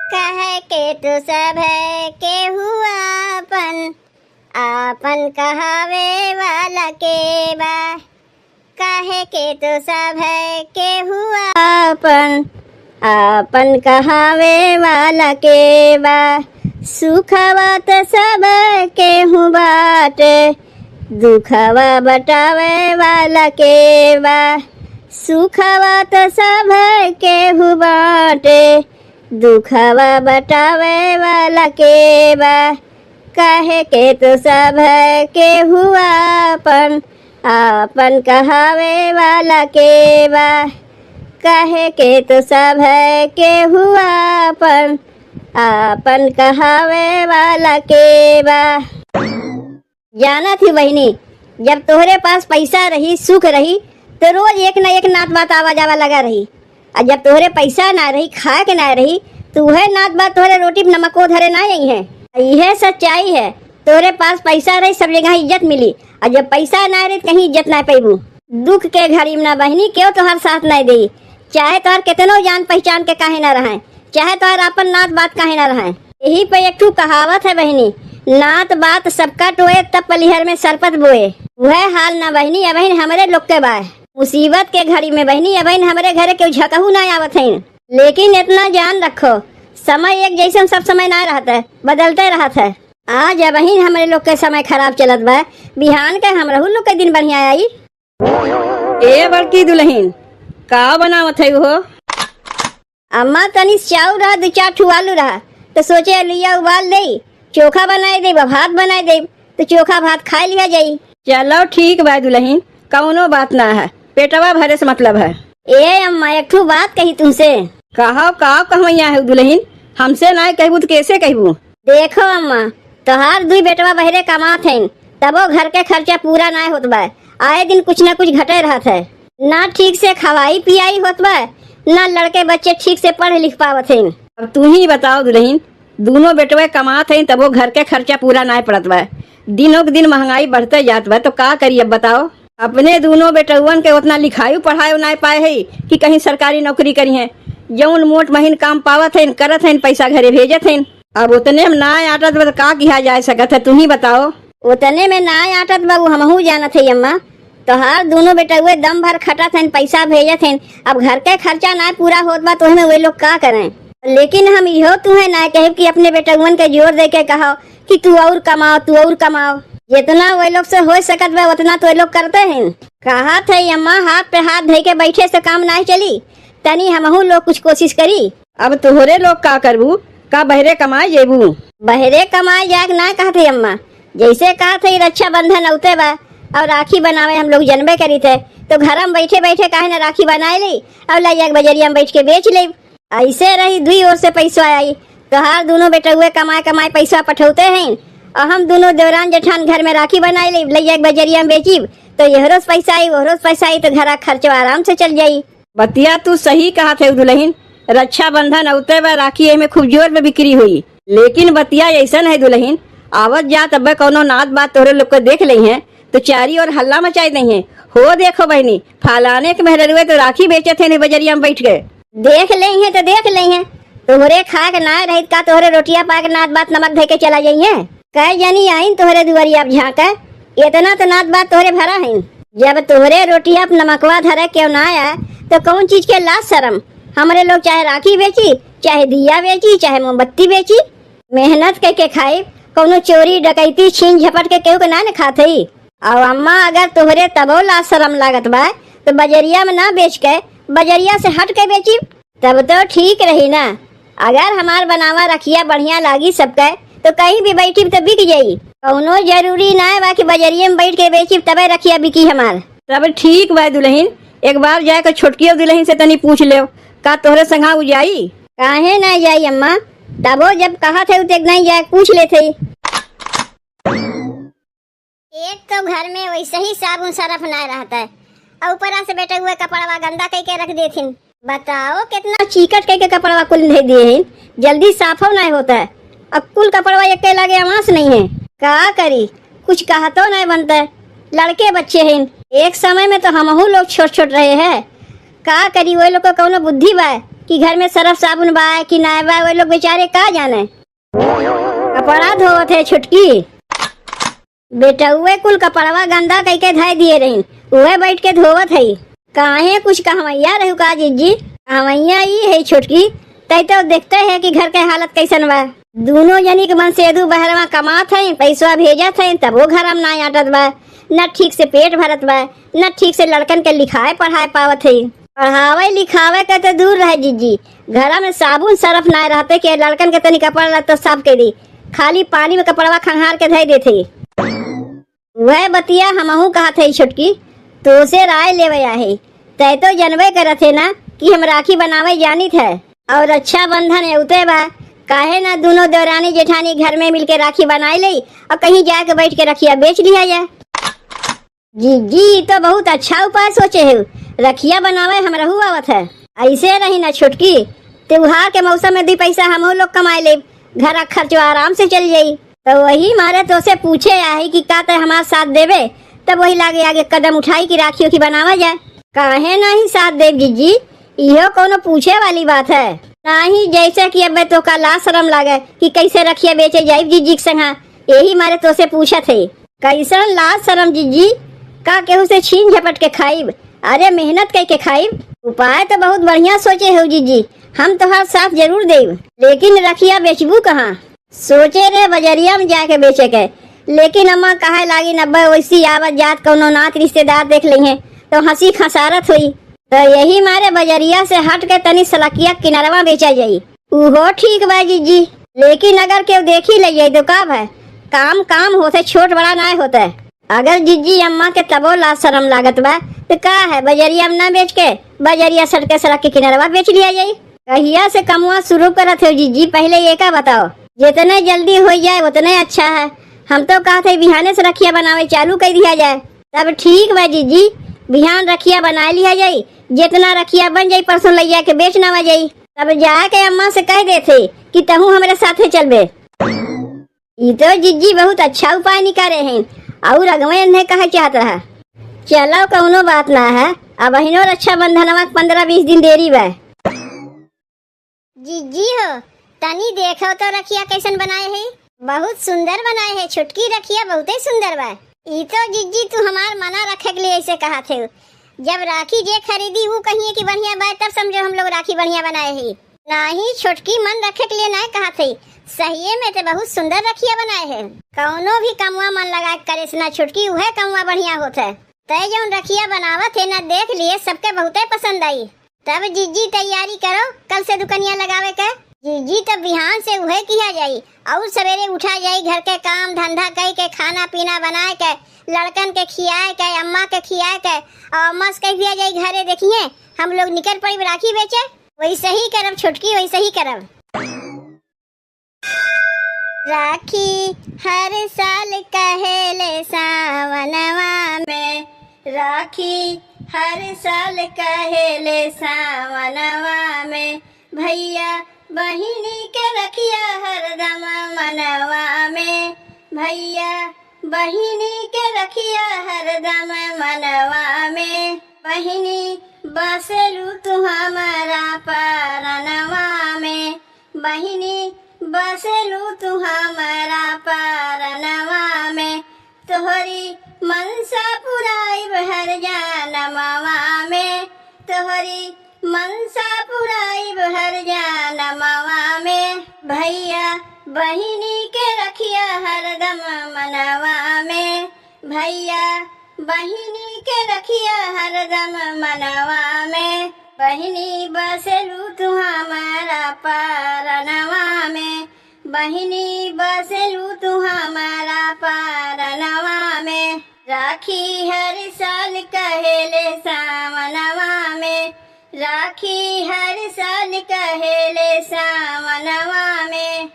कह के तू सब है के हुआ आपन आपन कहावे वाला के बा। कहे के तू सब है के हुआ आपन आपन कहावे वाला के बा। सुखवा त सब के हूँ बाटे दुखवा बटावे वाला के बा। सुखवा त सब के हूँ बाटे दुखवा बटावे वाला के बा। कहे के तो सब है के हुआ आपन आपन कहावे वाला के बा। कहे के तो सब है के हुआ आपन आपन कहावे वाला के बा। जाना थी बहनी, जब तोहरे पास पैसा रही सुख रही तो रोज एक न एक नात बात आवा जावा लगा रही। और जब तोहरे पैसा ना रही खाए के ना रही तो वह नात बात तोहरे रोटी नमको धरे ना आई है। यह सच्चाई है। तोहरे पास पैसा रही सब जगह इज्जत मिली और जब पैसा ना रही कहीं इज्जत ना पैबू। दुख के घड़ी में ना बहनी क्यों तोहर साथ नहीं दी, चाहे तोहर कितनो जान पहचान के काहे ना रहे, चाहे तोहर अपन नात बात काहे ना रहे। यही पे एक ठू कहावत है बहनी, नात बात सबका टोए तब पलिहर में सरपत बोए। वह हाल ना बहनी अब हमारे लोग के बाय मुसीबत के घड़ी में बहनी अब हमारे घर के झकहू ना आवत है। लेकिन इतना जान रखो समय एक जैसा सब समय ना रहता है, बदलते रहता है। आज अब हमारे लोग के समय खराब चलत बा, बिहान के हमरहू लोग के दिन बढ़िया आई। ए बड़की दुल्हन का बनावत है हो? अम्मा तनी चाउ रहा दो चार ठू आलू रहा तो सोचे लिया उबाल दे, चोखा बनाए दे भात बनाए दे तो चोखा भात खा लिया जाई। चलो ठीक बा दुल्हन, कौनो बात ना है, पेटवा भरे से मतलब है। ए अम्मा एक ठू बात कही तुमसे। कहो कहवैया है दुल्हन, हमसे ना कहबू तो कैसे कहबू? देखो अम्मा तोहार दुई बेटवा बहरे कमात है तबो घर के खर्चा पूरा ना होत बा। आए दिन कुछ न कुछ घटे रहत है, ना ठीक से खवाई पियाई होत बा ना लड़के बच्चे ठीक से पढ़ लिख पावत है। अब तू ही बताओ दुल्हन, दोनों बेटवे कमात है तबो घर के खर्चा पूरा ना पड़त बा। दिनों के दिन महंगाई बढ़ते जात बा तो का करी? अब बताओ अपने दोनों बेटवन के उतना लिखाई पढ़ाई ना पाए है कि कहीं सरकारी नौकरी करी है। जौन मोट महीन काम पावत है करत है पैसा घरे भेजत है। अब उतने में ना आटत बा का किया जा सकत है? तुम ही बताओ। उतने में ना आटत बाबू हमहू जानत है अम्मा, तोहार दोनों बेटुए दम भर खटत है पैसा भेजत है। अब घर के खर्चा ना पूरा होत बा तो वे लोग का करें। लेकिन हम इहो तुम्हें ना कहे कि अपने बेटुअन के जोर दे के कहो कि तू और कमाओ तू और कमाओ। जितना वे लोग से हो सकत बा उतना तो वे लोग करते हैं। कहा थे अम्मा हाथ पे हाथ धे के बैठे से काम नहीं चली, तनी हमहू लोग कुछ कोशिश करी। अब तोहरे लोग का करबू? का बहरे कमाए जेबू? बहरे कमाए जाग ना कहते अम्मा, जैसे कहा थे रक्षाबंधन औते बा और राखी बनावे हम लोग जनबे करी थे तो घर में बैठे बैठे काहे ना राखी बनाए ली और लाइया बजरिया में बैठ के बेच ले। ऐसे रही दुई ओर से पैसा आई तो हार दोनों बेटुए कमाए कमाए पैसा पठौते हैं और हम दोनों देवरान जेठान घर में राखी बनाए ली लाइया बजरिया में बेची तो यह रोज पैसा आई वो रोज पैसा आई तो घर खर्चो आराम से चल जाई। बतिया तू सही कहा थे दुल्हन, रक्षाबंधन औते बा राखी में खूब जोर में बिक्री हुई। लेकिन बतिया ऐसा है दुल्हन, आवत जात अब कोनो नात बात तोहरे लोग को देख ली है तो चारी और हल्ला मचाई नहीं है। हो देखो बहनी फलाने के मेहरुए तो राखी बेचे थे बजरिया में बैठ गए। देख ले हैं तो देख ले हैं, तोहरे खा के ना रही का तोहरे रोटिया पा के नात बात नमक धे के चला जाइए। कह जानी आई तोहरे दुआरिया अब झाँका इतना तो नात बात तोहरे भरा है। जब तोहरे रोटिया नमकवा धरे क्यों ना आया तो कौन चीज के लाज शर्म? हमारे लोग चाहे राखी बेची चाहे दिया बेची चाहे मोमबत्ती बेची मेहनत करके खाई, कोनो चोरी डकैती छीन झपट के केहू के ना खाते। और अम्मा अगर तोहरे तबो लाज शर्म लागत बा तो बजरिया में ना बेच के बजरिया से हट के बेची तब तो ठीक रही ना। अगर हमार बनावा रखिया बढ़िया लागी सबके तो कहीं भी बैठी तो बिक जाई। कौनो जरूरी ना है बाकी बजरिया में बैठ के बेची तबे रखिया बिकी हमार। तब ठीक बा दुल्हन, एक बार जाकर छोटकी दुल्हन से तनी पूछ ले का तोहरे संगा उ जाई? काहे ना जाई अम्मा, तबो जब कहा थे उतने नहीं जाए पूछ लेते। एक तो घर में वैसे ही साबुन सरफ ना रहता है और ऊपर से बेटे हुए कपड़वा गंदा करके रख देथिन। बताओ कितना चीकट करके कपड़वा कुल दे दिए हैं, जल्दी साफो नहीं होता है। अब कुल कपड़वा एक के लगे आवास नहीं है, का करी कुछ कहा तो नहीं बनता है। लड़के बच्चे हैं, एक समय में तो हमहू लोग छोट छोट रहे हैं, का करी वो लोग को कौनो बुद्धि बा कि घर में सरफ साबुन बा कि ना बा, वो लोग बेचारे का जाने। कपड़ा धोवत है छुटकी, बेटउए कुल कपड़वा गंदा कई के धय दिए रही, उहे बैठ के धोवत है। काहे कुछ कहवैया रहू का जीजी? कहवैया ई है छुटकी, तै तो देखते है कि घर के हालत कैसन बा। दोनों जनी के मन से दू बहरवा कमात है, पैसा भेजत है, तब वो घर में ना आटत बा, न ठीक से पेट भरत बा, न ठीक से लड़कन के लिखाए पढ़ाए पावत है। पढ़ावे लिखावे के तो दूर रहे जीजी, घर में साबुन सरफ ना रहते के लड़कन के तनी कपड़ा लत्ता साफ के दी, खाली पानी में कपड़वा खंगार के धय देते। वह बतिया हमहू कहत है छुटकी, तो से राय लेवे आहे। तय तो जनबे करत है ना कि हम राखी बनावे जानित है, और अच्छा बंधन एउते बा, काहे ना दोनों देवरानी जेठानी घर में मिलके राखी बनाई ले और कहीं जाके बैठ के रखिया बेच लिया जाए। जी तो बहुत अच्छा उपाय सोचे है, रखिया बनावे हम रहू आवत है। ऐसे रही ना छुटकी, त्योहार के मौसम में 2 पैसा हम लोग कमाए ले, घर का खर्च आराम से चल जाई। तो वही मारे तो से पूछे आहे कि का ते हमारा साथ देवे, तब वही लागे आगे कदम उठाई कि राखियों की बनावा जाए। काहे नहीं साथ देव जीजी, इहो कोनो पूछे वाली बात है। नहीं जैसे कि अब तो का ला शरम लागे कि कैसे रखिया बेचे जाई जीजी के संगा, यही मारे तो से पूछत है। कैसन ला शरम जीजी, का केहू से छीन झपट के खाइब? अरे मेहनत करके खाइब। उपाय तो बहुत बढ़िया सोचे हो जीजी, हम तुम्हारा साथ जरूर देव, लेकिन रखिया बेचबू कहाँ? सोचे रे बजरिया में जाके बेचे के, लेकिन अम्मा कहे लागी नब्बे वैसी आवत जात कोनो नात रिश्तेदार देख लेंगे तो हंसी खसारत हुई। तो यही मारे बजरिया से हट के तनी सलकिया किनारवा बेचा जाई। उहो ठीक बा जीजी, लेकिन अगर केव देखी ले जाई तो का है, काम काम होते, छोट बड़ा ना होते। अगर जीजी अम्मा के तबो ला शरम लागत बा तो का है, बजरिया में ना बेच के बजरिया सड़क के सड़क के किनारवा बेच लिया जाई। कहिया से कमुआ शुरू करत हो जीजी, पहले ये का बताओ? जितने जल्दी हो जाए उतने अच्छा है। हम तो कहते बिहाने से रखिया बनावे चालू कर दिया जाए। तब ठीक बा जीजी, बिहान रखिया बना लिया जाये, जितना रखिया बन जाये परसों ले जाके बेच ना जाये। तब जाके अम्मा से कह देते कि तहू हमारे साथे चलबे। ये तो जीजी बहुत अच्छा उपाय निकाले हैं, और अगवे ने कहे चाहत रहा। चलो कौनो बात ना है, अब अहिनो रक्षा बंधनवा 15-20 दिन देरी बा। जीजी हो तनी देखो तो रखिया कैसन बनाए है, बहुत सुंदर बनाए है। छुटकी रखिया बहुत ही सुंदर बा। ई तो जीजी तू हमार मना रखे के लिए ऐसे कहा थे, जब राखी जे खरीदी वो कहिए कि बढ़िया बा तब समझो हम लोग राखी बढ़िया बनाए है। नहीं छोटकी मन रखे के लिए नहीं कहा थे, सही में तो बहुत सुंदर रखिया बनाए है। कौनो भी कमुआ मन लगा करे से ना छुटकी, वह कमुआ बढ़िया होता है। तय जो रखिया बनावत है ना देख लिए सबके बहुत पसंद आई। तब जीजी तैयारी करो, कल से दुकनिया लगावे के। जीजी तब बिहान से उहे किया जाई, और सवेरे उठा जाई, घर के काम धंधा कई के, खाना पीना बनाए के, लड़कन के खियाए के, अम्मा के खियाए के, और अम्मा से कह दिया जाई घरे देखिए हम लोग निकल पड़ी राखी बेचे। वैसे ही करब छुटकी, वैसे ही करब। राखी हर साल कहेले सावनवा में, राखी हर साल कहेले सावनवा में, भैया बहिनी के रखिया हरदम मनवा में, भैया बहिनी के रखिया हरदम मनवा में, बहिनी बसलू तू हमारा परनवा में, बहिनी बसलू तू हमारा परनवा में, तोहरी मनसा पुराई हर जानमवा में, तोहरी मनसा पुराई हर जानमवा में, भैया बहिनी के रखिया हरदम मनवा में, भैया बहिनी के रखिया हरदम मनवा में, बहिनी बसलू तू हमारा परनवा में, बहिनी बसलू तू हमारा परनवा में, राखी हर साल कहेले सावनवा में, राखी हर साल कहेले सावनवा में।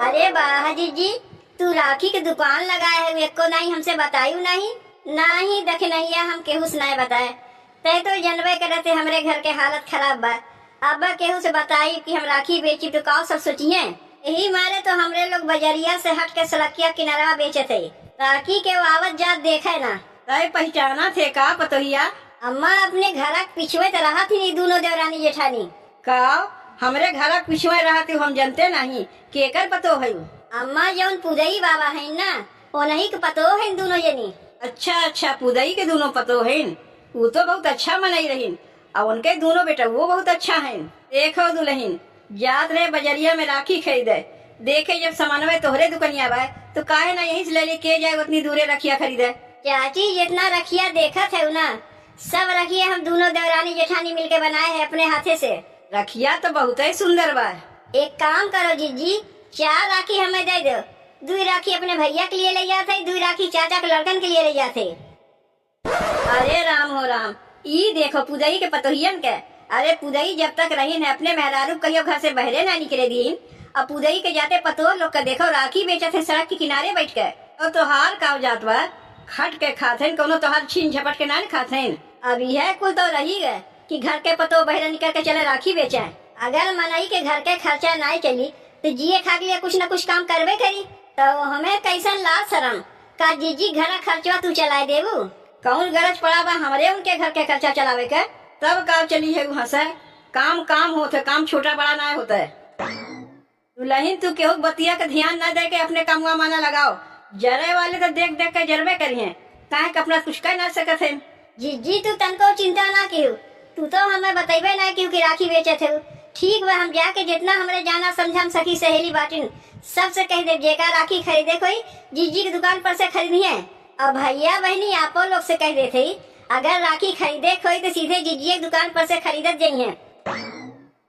अरे वाह जीजी, तू राखी के दुकान लगाए है, एको नहीं हमसे बतायू नहीं? नहीं देखे नहीं हम केहू से नहीं बताए। तय तो जनबे करते हमरे घर के हालत खराब बा, अब केहू से बताई कि हम राखी बेची तो का सब सोचिए। यही मारे तो हमरे लोग बजरिया से हट के सड़किया किनारा बेचे थे, ताकि के आवत जात देखे ना। तय पहचाना थे का पतोहिया? अम्मा अपने घर पिछुए तो रहा थी दोनों देवरानी जेठानी। का हमरे घर पिछुए रहा थे हम जानते नहीं केकर पतो है। अम्मा जौन पुदई बाबा है ना उन्हीं के पतो है दोनों जनी। अच्छा अच्छा पुदई के दोनों पतो है। वो तो बहुत अच्छा मनाई रही और उनके दोनों बेटा वो बहुत अच्छा है। देखो दुल्हन याद रहे बजरिया में राखी खरीदे देखे जब सामानवे तोहरे दुकनिया बा तो काहे ना यहीं से ले के जाए उतनी दूरे रखिया खरीदे। चाची जितना रखिया देखा थे ना सब रखिया हम दोनों देवरानी जेठानी मिलके बनाए हैं अपने हाथे से। रखिया तो बहुत ही सुंदर बा। एक काम करो जीजी 4 राखी हमें दे दो। 2 राखी अपने भैया के लिए ले जाते 2 राखी चाचा के लड़कन के लिए ले जाते। अरे राम हो राम ई देखो पुदई के पतोहियन के। अरे पुदई जब तक रही है अपने मेहरारू कहियो घर से बहरे ना निकले दी। अब पुदई के जाते पतो लोग का देखो राखी बेचे थे सड़क के किनारे बैठ के। और तोहार काव जात बा खट के खाते कोनो तोहार छीन झपट के ना खाते। अब यह कुल तो रही गए कि घर के पतो बहरे निकल के चले राखी बेचे। अगर मनई के घर के खर्चा ना चली तो जिए खा के लिए कुछ न कुछ काम करबे करी तो हमें कैसन ला शरम का जीजी घर खर्चवा तू चलाए देबू। कौन गरज पड़ा बा हमारे उनके घर के खर्चा चलावे के। तब काम चली है वहाँ से काम काम होते काम छोटा बड़ा ना होता है। दुल्हन तू केहू बतिया के ध्यान न दे के अपने कामुआ माना लगाओ। जरे वाले तो देख देख के जरबे करिए काहे के अपना कुछ कह ना सकत है। जीजी तू तनको चिंता ना कियो तू तो हमें बतेबे ना क्यों कि राखी बेचे थे। ठीक बा हम जाके जितना हमरे जाना समझम सकी सहेली बाटिन सबसे कह दे जेका राखी खरीदे कोई जीजी की दुकान पर से खरीदी है। अब भैया बहनी आपो लोग से कह देते अगर राखी खरीदे कोई तो सीधे जीजी की दुकान पर से खरीदत जाइए।